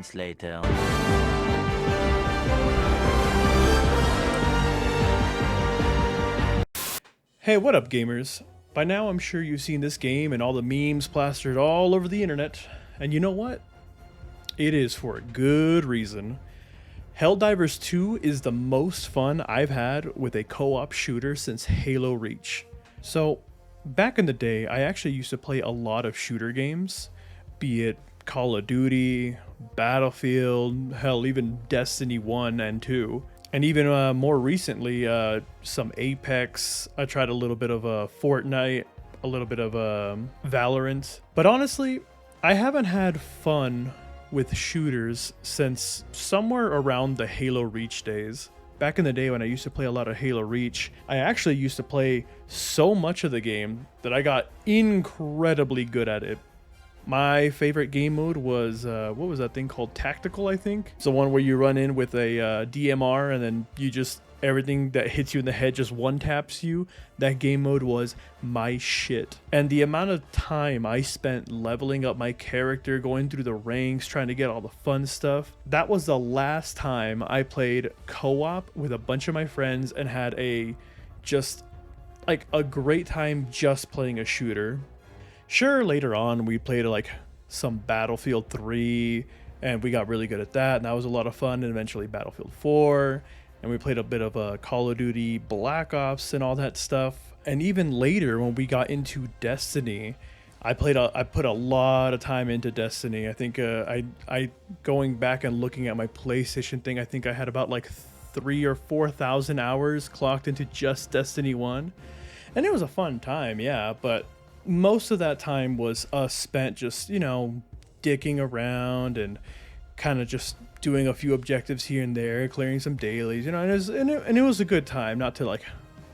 moments later. Hey, what up, gamers? By now, I'm sure you've seen this game and all the memes plastered all over the internet. And you know what? It is for a good reason. Helldivers 2 is the most fun I've had with a co-op shooter since Halo Reach. So, back in the day, I actually used to play a lot of shooter games, be it Call of Duty, Battlefield, hell, even Destiny 1 and 2. And even more recently, some Apex. I tried a little bit of Fortnite, a little bit of Valorant. But honestly, I haven't had fun with shooters since somewhere around the Halo Reach days. Back in the day when I used to play a lot of Halo Reach, I actually used to play so much of the game that I got incredibly good at it. My favorite game mode was, what was that thing called? Tactical, I think? It's the one where you run in with a DMR and then you just, everything that hits you in the head just one taps you. That game mode was my shit. And the amount of time I spent leveling up my character, going through the ranks, trying to get all the fun stuff. That was the last time I played co-op with a bunch of my friends and had a great time just playing a shooter. Sure, later on we played like some Battlefield 3 and we got really good at that, and that was a lot of fun, and eventually Battlefield 4, and we played a bit of Call of Duty Black Ops and all that stuff. And even later when we got into Destiny, I put a lot of time into Destiny. I think I going back and looking at my PlayStation thing, I think I had about like 3,000 or 4,000 hours clocked into just Destiny 1. And it was a fun time, yeah, but most of that time was us spent just, dicking around and kind of just doing a few objectives here and there, clearing some dailies, and it was a good time, not to like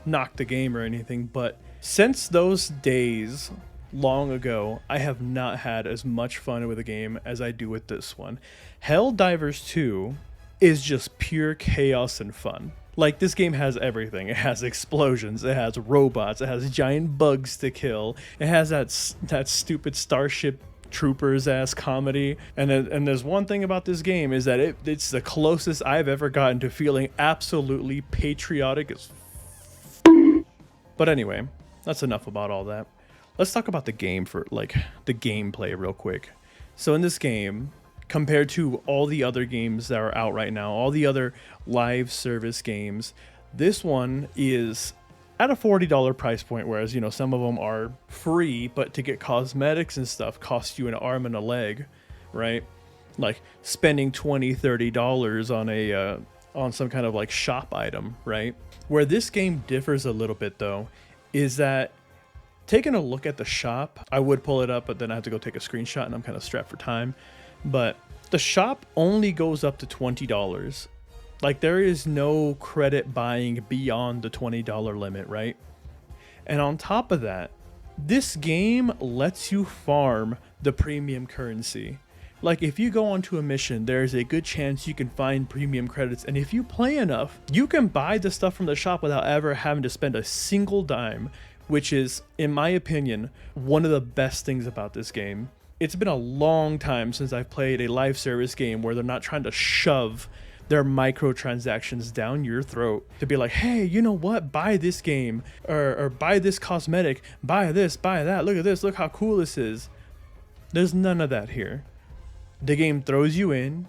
knock the game or anything, but since those days long ago, I have not had as much fun with a game as I do with this one. Helldivers 2 is just pure chaos and fun. Like, this game has everything. It has explosions, it has robots, it has giant bugs to kill, it has that stupid Starship Troopers ass comedy. And there's one thing about this game is that it's the closest I've ever gotten to feeling absolutely patriotic as But anyway, that's enough about all that. Let's talk about the game for like the gameplay real quick. So in this game, compared to all the other games that are out right now, all the other live service games, this one is at a $40 price point, whereas, some of them are free, but to get cosmetics and stuff costs you an arm and a leg, right? Like spending $20, $30 on some kind of like shop item, right? Where this game differs a little bit though, is that taking a look at the shop, I would pull it up, but then I have to go take a screenshot and I'm kind of strapped for time. But the shop only goes up to $20. Like, there is no credit buying beyond the $20 limit, right? And on top of that, this game lets you farm the premium currency. Like, if you go onto a mission, there's a good chance you can find premium credits, and if you play enough, you can buy the stuff from the shop without ever having to spend a single dime, which is, in my opinion, one of the best things about this game. It's been a long time since I've played a live service game where they're not trying to shove their microtransactions down your throat to be like, hey, you know what, buy this game, or buy this cosmetic, buy this, buy that, look at this, look how cool this is. There's none of that here. The game throws you in,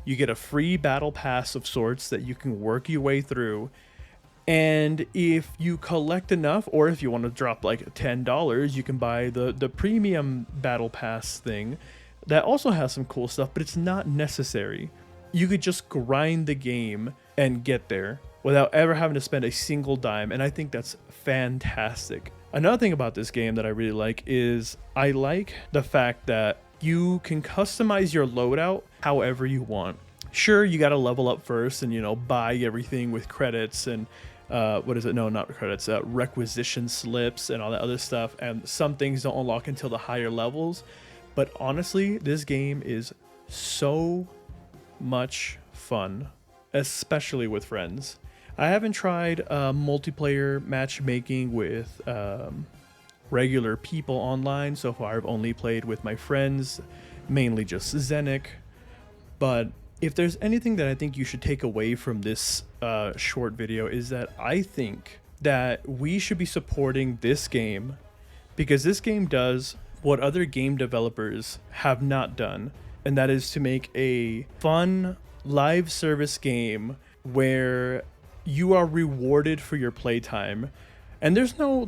you get a free battle pass of sorts that you can work your way through, and if you collect enough, or if you want to drop like $10, you can buy the premium battle pass thing that also has some cool stuff, but it's not necessary. You could just grind the game and get there without ever having to spend a single dime, and I think that's fantastic. Another thing about this game that I really like is I like the fact that you can customize your loadout however you want. Sure, you got to level up first and, buy everything with credits and requisition slips and all that other stuff, and some things don't unlock until the higher levels. But honestly, this game is so much fun, especially with friends. I haven't tried multiplayer matchmaking with regular people online. So far I've only played with my friends, mainly just Zenik. But if there's anything that I think you should take away from this short video, is that I think that we should be supporting this game, because this game does what other game developers have not done, and that is to make a fun live service game where you are rewarded for your playtime. And there's no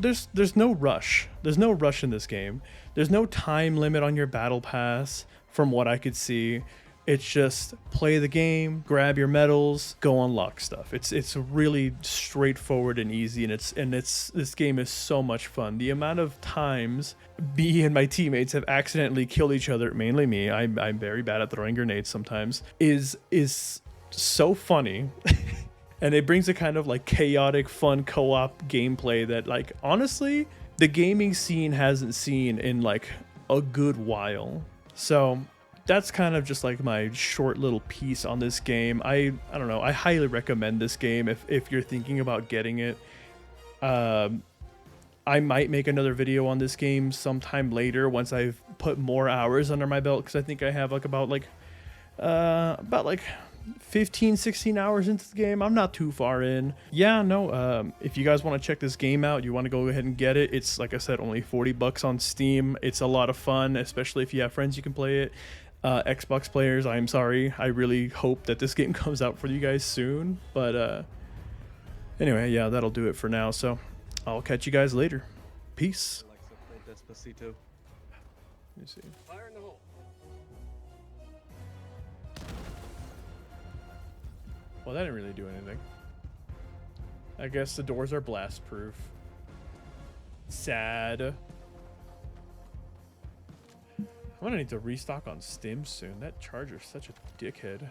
rush. There's no rush in this game. There's no time limit on your battle pass from what I could see. It's just play the game, grab your medals, go unlock stuff. It's really straightforward and easy, and this game is so much fun. The amount of times me and my teammates have accidentally killed each other, mainly me, I'm very bad at throwing grenades sometimes, is so funny. And it brings a kind of like chaotic, fun co-op gameplay that, like, honestly, the gaming scene hasn't seen in like a good while. So that's kind of just like my short little piece on this game. I don't know, I highly recommend this game if you're thinking about getting it. I might make another video on this game sometime later once I've put more hours under my belt, because I think I have like about 15-16 hours into the game. I'm not too far in. Yeah, no, if you guys want to check this game out, you want to go ahead and get it. It's, like I said, only $40 on Steam. It's a lot of fun, especially if you have friends you can play it. Xbox players, I'm sorry, I really hope that this game comes out for you guys soon, but anyway, yeah, that'll do it for now, so I'll catch you guys later. Peace. Let me see. Fire in the hole. Well, that didn't really do anything. I guess the doors are blast proof. Sad. I'm gonna need to restock on stims soon. That charger's such a dickhead.